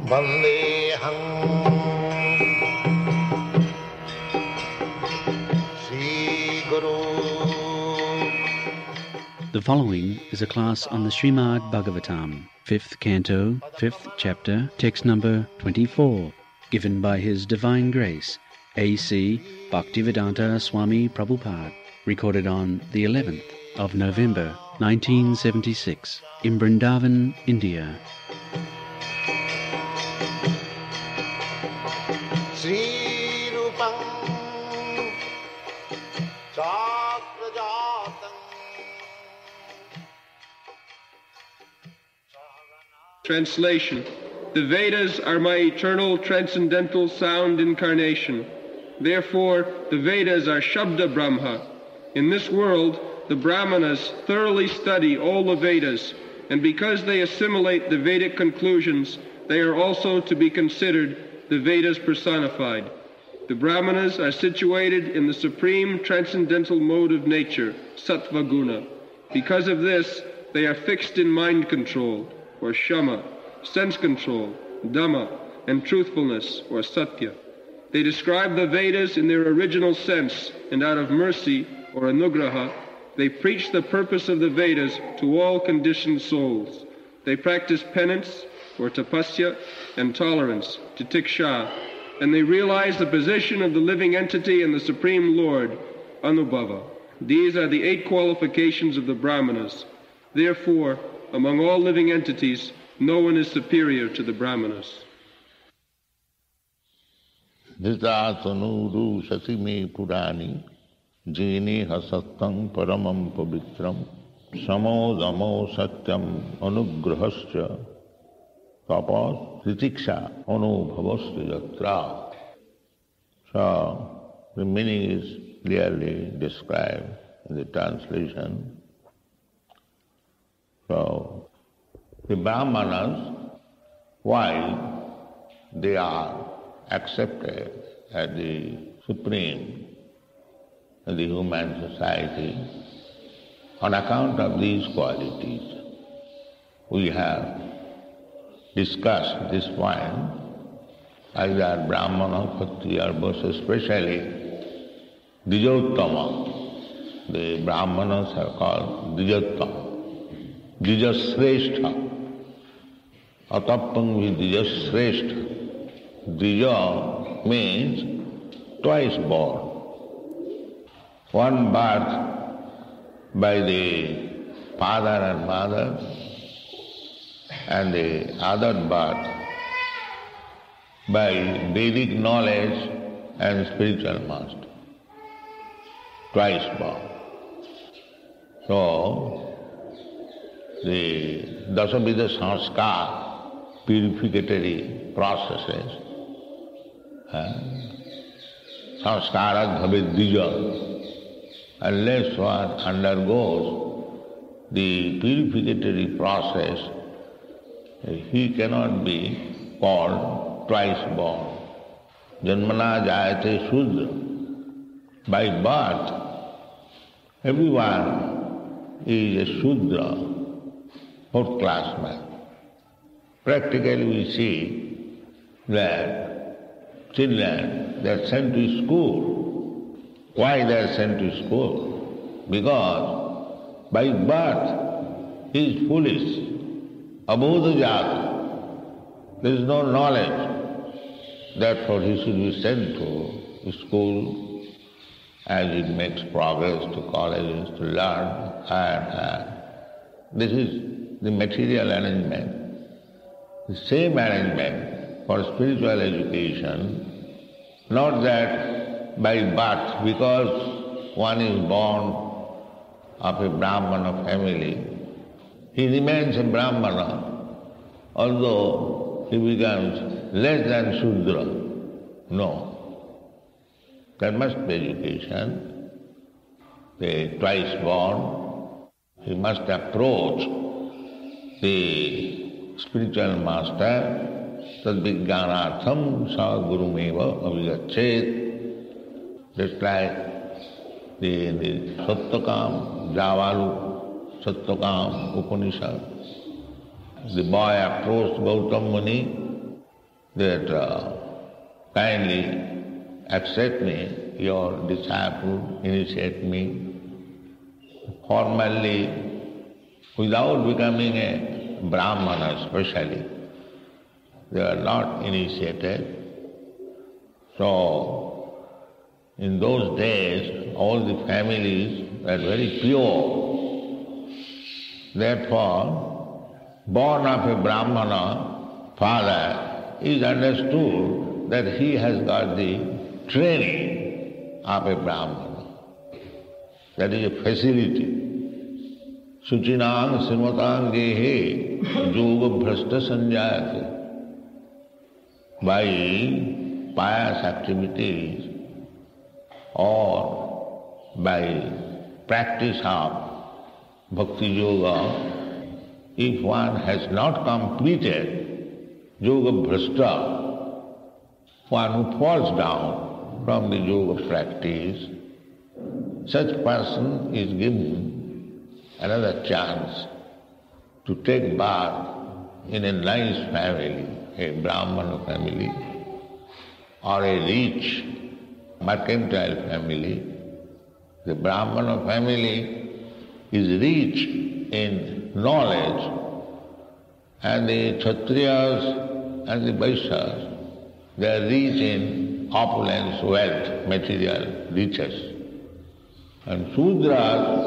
Vandeham Sri Guru. The following is a class on the Srimad Bhagavatam, 5th Canto, 5th Chapter, text number 24, given by His Divine Grace, A.C. Bhaktivedanta Swami Prabhupada, recorded on the 11th of November, 1976, in Vrindavan, India. Sri Rupam Chakrajatam. Translation. The Vedas are my eternal transcendental sound incarnation. Therefore, the Vedas are Shabda Brahma. In this world, the Brahmanas thoroughly study all the Vedas, and because they assimilate the Vedic conclusions, they are also to be considered the Vedas personified. The Brahmanas are situated in the supreme transcendental mode of nature, Sattva Guna. Because of this, they are fixed in mind control, or Shama, sense control, Dhamma, and truthfulness, or Satya. They describe the Vedas in their original sense, and out of mercy, or Anugraha, they preach the purpose of the Vedas to all conditioned souls. They practice penance, or tapasya, and tolerance, titiksha, and they realize the position of the living entity and the Supreme Lord, Anubhava. These are the 8 qualifications of the Brahmanas. Therefore, among all living entities, no one is superior to the Brahmanas. Dhritatanu sati me purani jene hasattam paramam pavitram samo damo satyam anugrahascha tapas titiksha anubhavasya yatra. So, the meaning is clearly described in the translation. So, the Brahmanas, while they are accepted as the supreme in the human society, on account of these qualities, we have discussed this point, either Brahmana, Kshatriya, but especially Dijottama. The Brahmanas are called Dijottama. Dijasreshtha. Atappam with Dijasreshtha. Dija means twice born. One birth by the father and mother, and the other birth by Vedic knowledge and spiritual master. Twice born. So, the Dasavidha Sanskar, purificatory processes, Sanskarat bhavet dija, unless one undergoes the purificatory process, he cannot be called twice born. Janmana jayate Shudra. By birth, everyone is a Shudra, 4th class man. Practically we see that children, they are sent to school. Why they are sent to school? Because by birth he is foolish, abodhajata. There is no knowledge. Therefore he should be sent to school as it makes progress to colleges to learn. And this is the material arrangement. The same arrangement for spiritual education, not that by birth, because one is born of a Brahmana family, he remains a Brahmana, although he becomes less than Shudra. No. There must be education. The twice born, he must approach the spiritual master, tadvijnanatham sa gurumeva avigachet. Just like the Sattakam, Javalu, Sattakam Upanishad the boy approached Gautam Muni that kindly accept me, your disciple, initiate me formally, without becoming a Brahmana especially. They are not initiated. So, in those days, all the families were very pure. Therefore, born of a Brahmana father is understood that he has got the training of a Brahmana. That is a facility. Suchinang srimatang gehe yoga bhrashta sanjayate. By pious activities or by practice of bhakti yoga, if one has not completed yoga bhrashta, one who falls down from the yoga practice, such person is given another chance to take birth in a nice family, a Brahmana family, or a rich mercantile family. The Brahmana family is rich in knowledge, and the Kshatriyas and the Vaishyas, they are rich in opulence, wealth, material riches. And Sudras,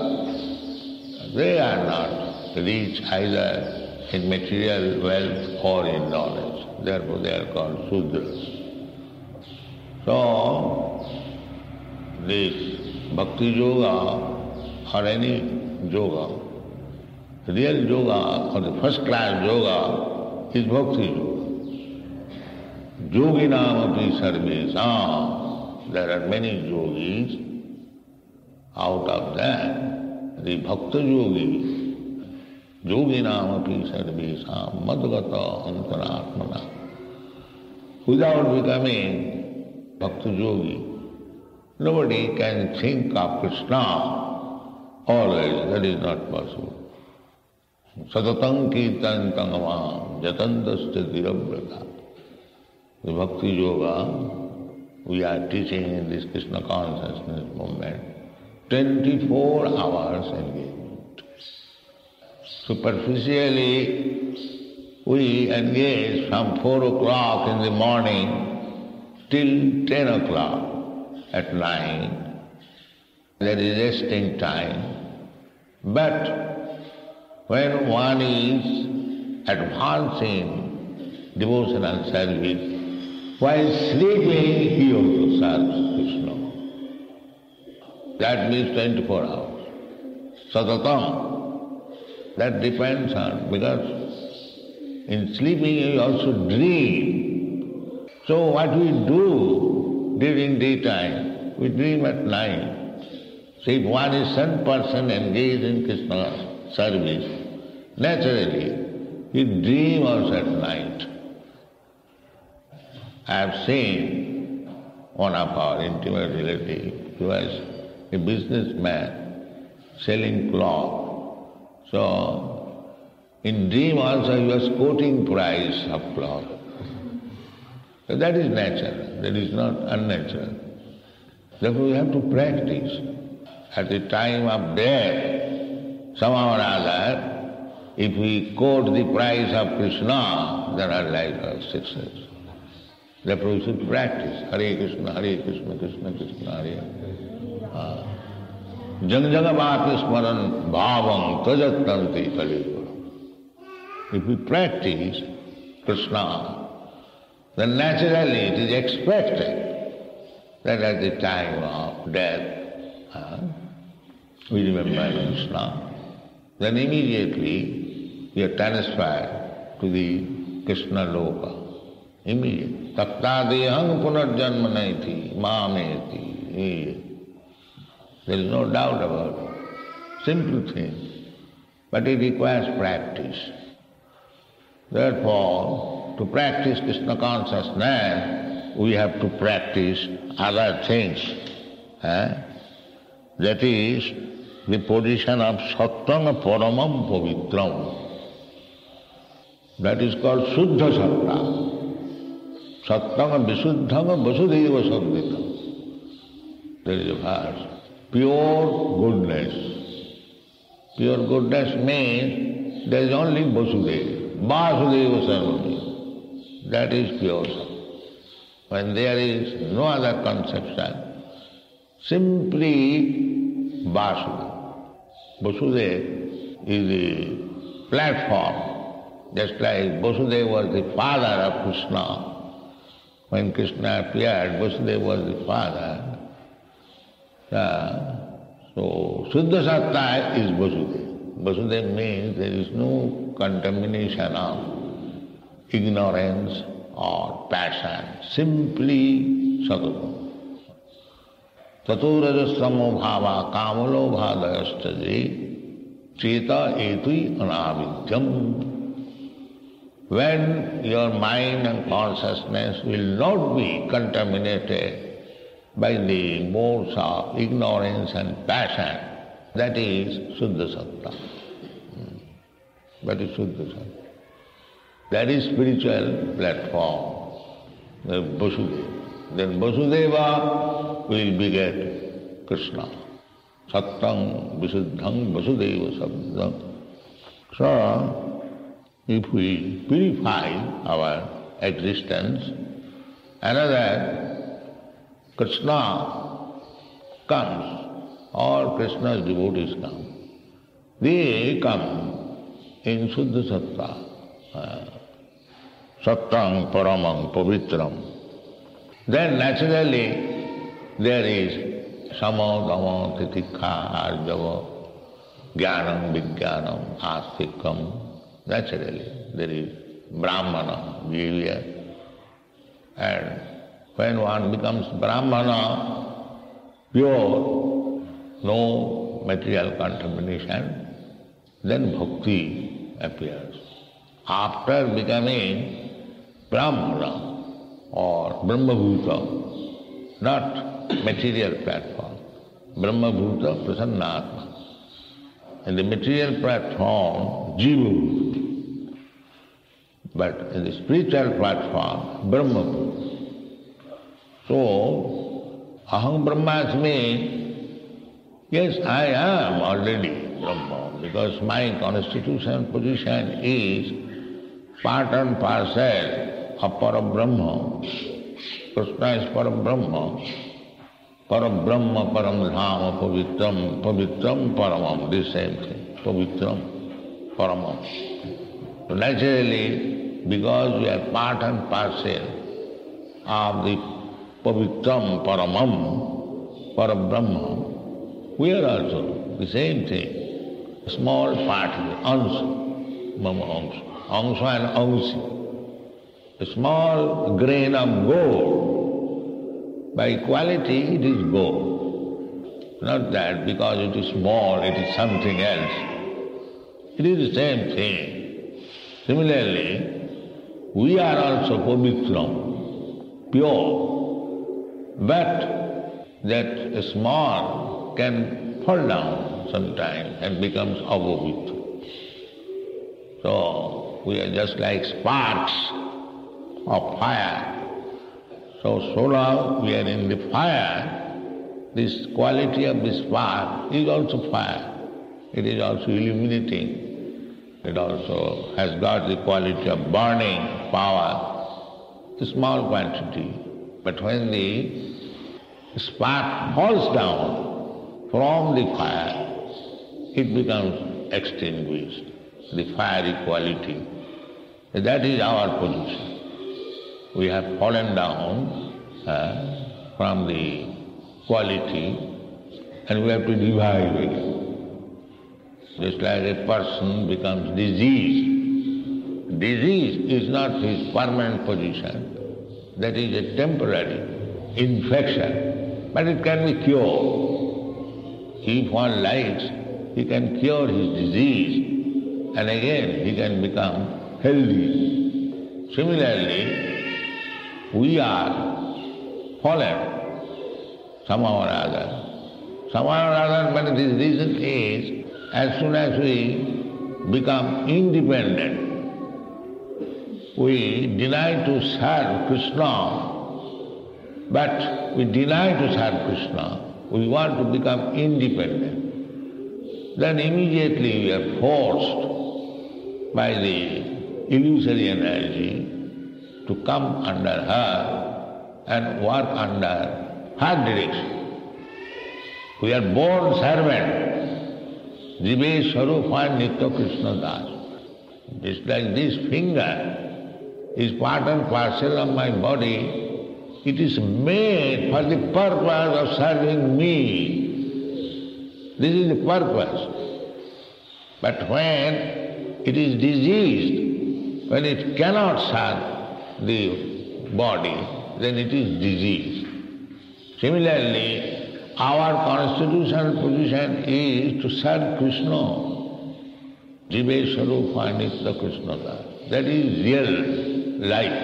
they are not rich either in material wealth or in knowledge. Therefore they are called Sudras. So, this Bhakti Yoga or any yoga, real yoga or the first class yoga is Bhakti Yoga. Yoginam api sarvesam. There are many yogis. Out of that, the Bhakta Yogi, Yoginam api sarvesam madgata antaratmana. Without becoming Bhakta Yogi, nobody can think of Krishna always. That is not possible. Satatam kirtan tangavam jatantasya dhirabrata. The Bhakti Yoga we are teaching in this Krishna consciousness movement, 24 hours engagement. Superficially, we engage from 4 o'clock in the morning till 10 o'clock at night. There is resting time. But when one is advancing devotional service, while sleeping he also serves Krishna. That means 24 hours. Satatam. That depends on, because in sleeping you also dream. So what we do during daytime, we dream at night. So if one is some person engaged in Krishna service, naturally he dream also at night. I have seen one of our intimate relatives, he was a businessman selling cloth. So in dream also he was quoting price of cloth. So that is natural, that is not unnatural. Therefore we have to practice. At the time of death, somehow or other, if we quote the price of Krishna, then our life is success. Therefore we should practice. Hare Krishna, Krishna Krishna, Hare Hare. Jang jagavati smaran bhavam tajattanti kalipuram. If we practice Krishna, then naturally it is expected that at the time of death, we remember Krishna, then immediately we are transferred to the Krishna loka. Immediately. Tattadehang punarjanmanaiti mameti. There is no doubt about it. Simple thing. But it requires practice. Therefore, to practice Krishna consciousness, we have to practice other things. That is the position of Sattva Paramam Pavitram. That is called Suddha Satta. Sattanga Visuddhanga Vasudeva Samvita. There is a verse. Pure goodness. Pure goodness means there is only Vasudeva. Vasudeva Sarvami. That is pure. When there is no other conception, simply Vasudeva. Vasudeva is the platform. Just like Vasudeva was the father of Krishna. When Krishna appeared, Vasudeva was the father. So, Suddha Satta is Vasudeva. Vasudeva means there is no contamination of ignorance or passion, simply Sattva. Taturajasamo bhava kamalo bhadayastaji cheta etui anavidyam. When your mind and consciousness will not be contaminated by the modes of ignorance and passion, that is Suddha Satta. That is Suddha Satta. That is spiritual platform, the Vasudeva. Then Vasudeva will beget Krishna. Sattang Visuddhang Vasudeva Sabdhang. So, if we purify our existence, another Krishna comes, or Krishna's devotees come. They come in Suddha Satta, Sattang Paramang Pavitram. Then naturally there is Samo, Dhamma, Titikha, Arjava, Jnanam, Vijnanam, Astikam. Naturally, there is Brahmana behavior. And when one becomes Brahmana, pure, no material contamination, then bhakti appears. After becoming Brahmana or Brahmabhuta, not material platform, Brahmabhuta Prasannatma. In the material platform, Jiva. But in the spiritual platform, Brahma. So, Aham Brahmasmi, yes, I am already Brahma, because my constitutional position is part and parcel of Parabrahma. Krishna is Parabrahma. Parabrahma, Paramdhama, Pavitram, Pavitram, Paramam, this same thing. Pavitram, Paramam. So naturally, because we are part and parcel of the Pavitram, Paramam, Parabrahma, we are also the same thing. Small particle, Ansha, Mama Ansha, Ansha and Anshi. A small grain of gold. By quality it is gold. Not that because it is small, it is something else. It is the same thing. Similarly, we are also pavitram, pure, but that small can fall down sometimes and becomes avavitra. So, we are just like sparks of fire. So long we are in the fire, this quality of this spark is also fire. It is also illuminating. It also has got the quality of burning power, a small quantity. But when the spark falls down from the fire, it becomes extinguished, the fiery quality. That is our position. We have fallen down from the quality and we have to revive again. Just like a person becomes diseased. Disease is not his permanent position. That is a temporary infection, but it can be cured. If one likes, he can cure his disease and again he can become healthy. Similarly, we are fallen somehow or other. Somehow or other, but the reason is, as soon as we become independent, we deny to serve Krishna, but we deny to serve Krishna. We want to become independent. Then immediately we are forced by the illusory energy to come under her and work under her direction. We are born servant. Jive Swarupa Nitya Krishna Das. Just like this finger is part and parcel of my body, it is made for the purpose of serving me. This is the purpose. But when it is diseased, when it cannot serve the body, then it is diseased. Similarly, our constitutional position is to serve Krishna. Jive Swarupa Nitya Krishna Das. That is real life.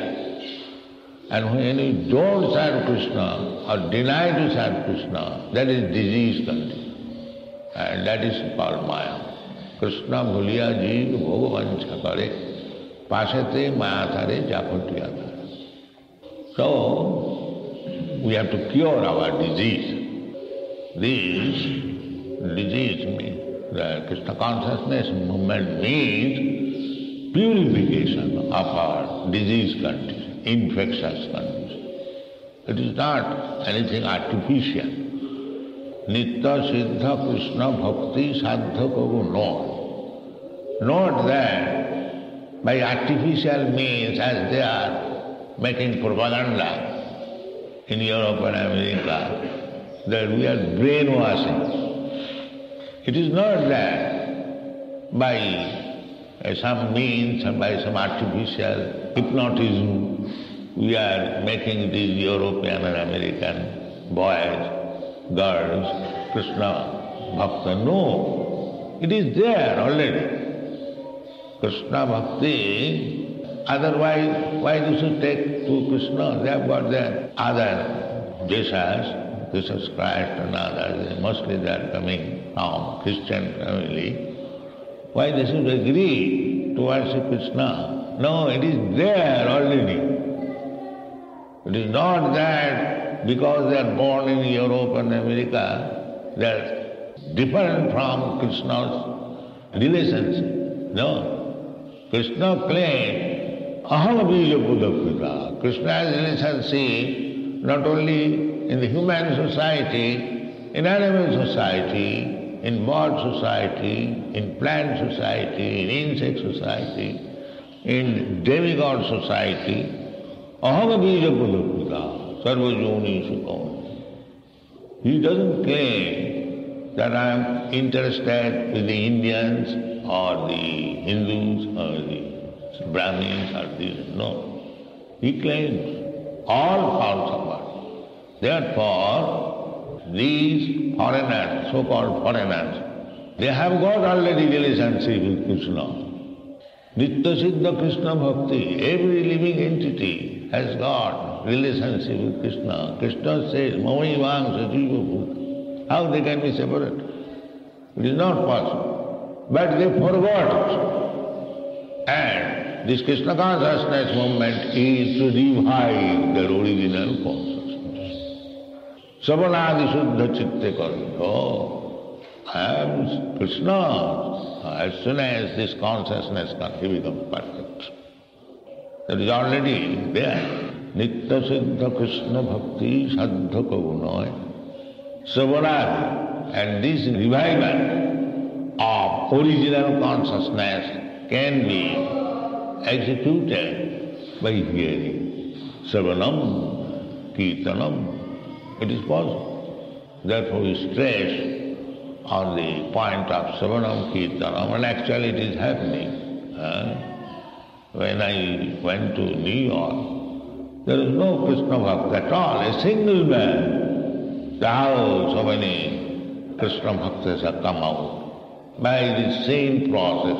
And when you don't serve Krishna or deny to serve Krishna, that is disease condition. And that is called Maya. Krishna bhuliya jeev bhogavancha kare, pasate mayatare jakotiyatare. So, we have to cure our disease. This disease means, the Krishna consciousness movement means purification of our disease condition, infectious condition. It is not anything artificial. Nitya Siddha Krishna Bhakti Sadha Kavu Note. Note that by artificial means, as they are making propaganda in Europe and America, that we are brainwashing. It is not that by some means and by some artificial hypnotism we are making these European and American boys, girls, Krishna Bhakta. No, it is there already. Krishna Bhakti, otherwise why they should take to Krishna? They have got their other Jesus Christ and others, mostly they are coming from Christian family. Why they should agree to worship Krishna? No, it is there already. It is not that because they are born in Europe and America, they are different from Krishna's relationship. No. Krishna claimed, Aham bija buddha. Krishna has relationship not only in the human society, in animal society, in bird society, in plant society, in insect society, in demigod society. Aham bija buddha. Sarvajoni sukam. He doesn't claim that I am interested with the Indians or the Hindus or the Brahmins or these. No. He claims all forms of work. Therefore, these foreigners, so-called foreigners, they have got already relationship with Krishna. Nitya Siddha Krishna Bhakti, every living entity has got relationship with Krishna. Krishna says, Mamai Vang Sajiva Bhuta. How they can be separate? It is not possible. But they forgot it. And this Krishna consciousness movement is to revive their original consciousness. Savanadi Shuddha Chitte Karma. Oh, I am Krishna. As soon as this consciousness comes, he becomes perfect. That is already there. Nitya Siddha Krishna Bhakti Saddha Kavunoy. Savanadi. And this revival of original consciousness can be executed by hearing. Savanam, Kirtanam. It is possible. Therefore we stress on the point of Savanam, Kirtanam, and actually it is happening. When I went to New York, there is no Krishna Bhakta at all, a single man. How so many Krishna Bhaktas have come out? By the same process,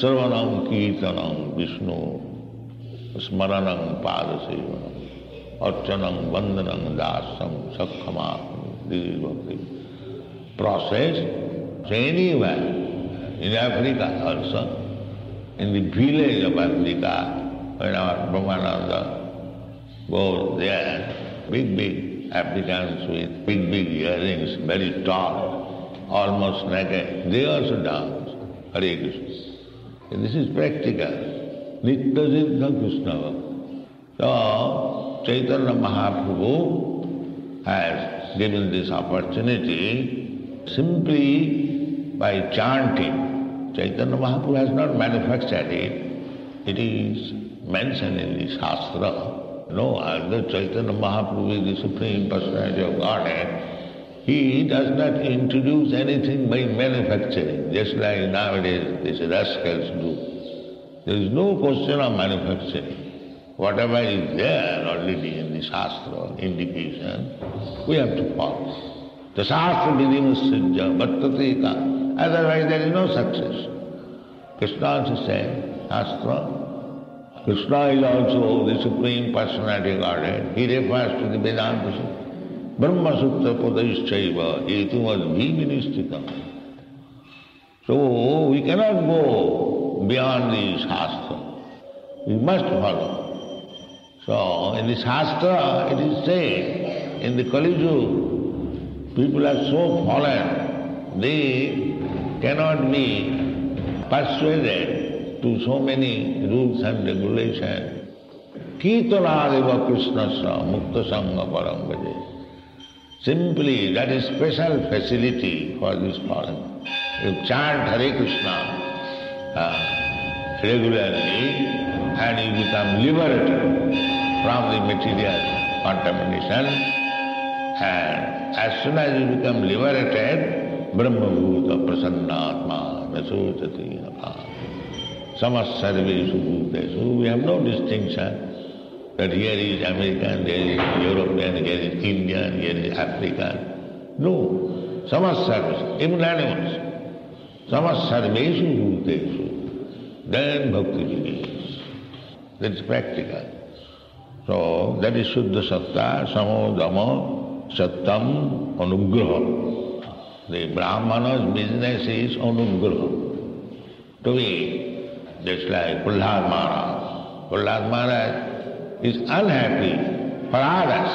Sarvanam, Kirtanam, Vishnu, Smaranam, Padasevanam, Archanam, Vandanam, Dasam, Sakhamam. This is Bhakti process. So anywhere, in Africa also, in the village of Africa, when our Brahmananda goes there, big Africans with big earrings, very tall, almost naked, they also dance. Hare Krishna. This is practical. Nitya Siddha Krishna. So, Chaitanya Mahaprabhu has given this opportunity simply by chanting. Chaitanya Mahaprabhu has not manufactured it. It is mentioned in the Shastra. No other Chaitanya Mahaprabhu is the Supreme Personality of Godhead. He does not introduce anything by manufacturing, just like nowadays these rascals do. There is no question of manufacturing. Whatever is there already in the Shastra indication, we have to follow. The Shastra vidimussajja bhattateka. Otherwise there is no success. Krishna also said, Shastra, Krishna is also the Supreme Personality of Godhead. He refers to the Vedanta. Brahma Sutra Padaischaiva Hetumas Vivinistikam. So we cannot go beyond the Shastra. We must follow. So in the Shastra it is said, in the Kali Yuga, people are so fallen, they cannot be persuaded to so many rules and regulations. Kirtanadeva Krishnasya Mukta Sangha Param Bhaje. Simply, that is special facility for this fallen. You chant Hare Krishna regularly and you become liberated from the material contamination, and as soon as you become liberated, Brahma Bhuta Prasannatma Nasutati Samas Sarveshu Bhutesu. We have no distinction that here is American, there is European, here is Indian, here is African. No. Samas Sarveshu, even animals. Samas Sarveshu Bhutesu. Then bhakti begins. That's practical. So that is Shuddha Satta, Samo Dhamma, Sattam, Anugraha. The Brahmana's business is Anugraha. To be just like Prahlad Maharaj. Prahlad Maharaj is unhappy for others.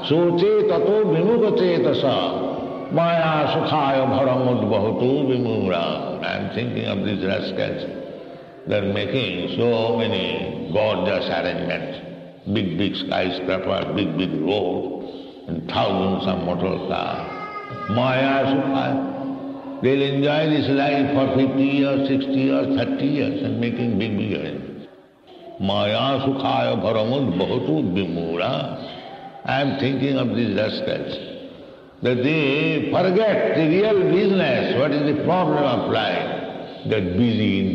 Soche tato vimuga cetasa maya sukhaya bharamud bhatu vimura. I am thinking of these rascals. They are making so many gorgeous arrangements. Big skyscraper, big road, and thousands of motor cars. Maya Sukhaya. They'll enjoy this life for 50 years, 60 years, 30 years and making big arrangements. Maya Sukhaya Bharamud Bhatu Vimura. I am thinking of these rascals, that they forget the real business, what is the problem of life. They're busy in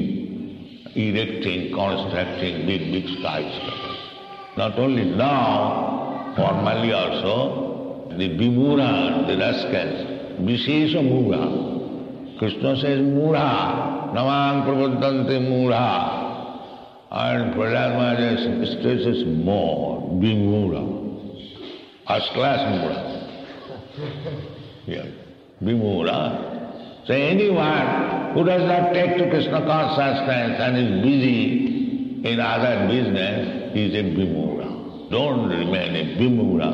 erecting, constructing big skyscrapers. Not only now, formally also, the Vimura, the rascals, Vishesha Mura. Krishna says Mura, Namang Prabodhante Mura. And Prahlad Maharaj stresses more, Vimura. First class Mura. Yeah, Vimura. So anyone who does not take to Krishna consciousness and is busy in other business, he is a Vimura. Don't remain a Vimura.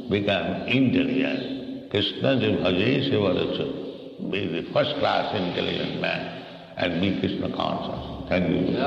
Become intelligent. Krishna Bhaje Sevaracha. Be the first class intelligent man and be Krishna conscious. Thank you.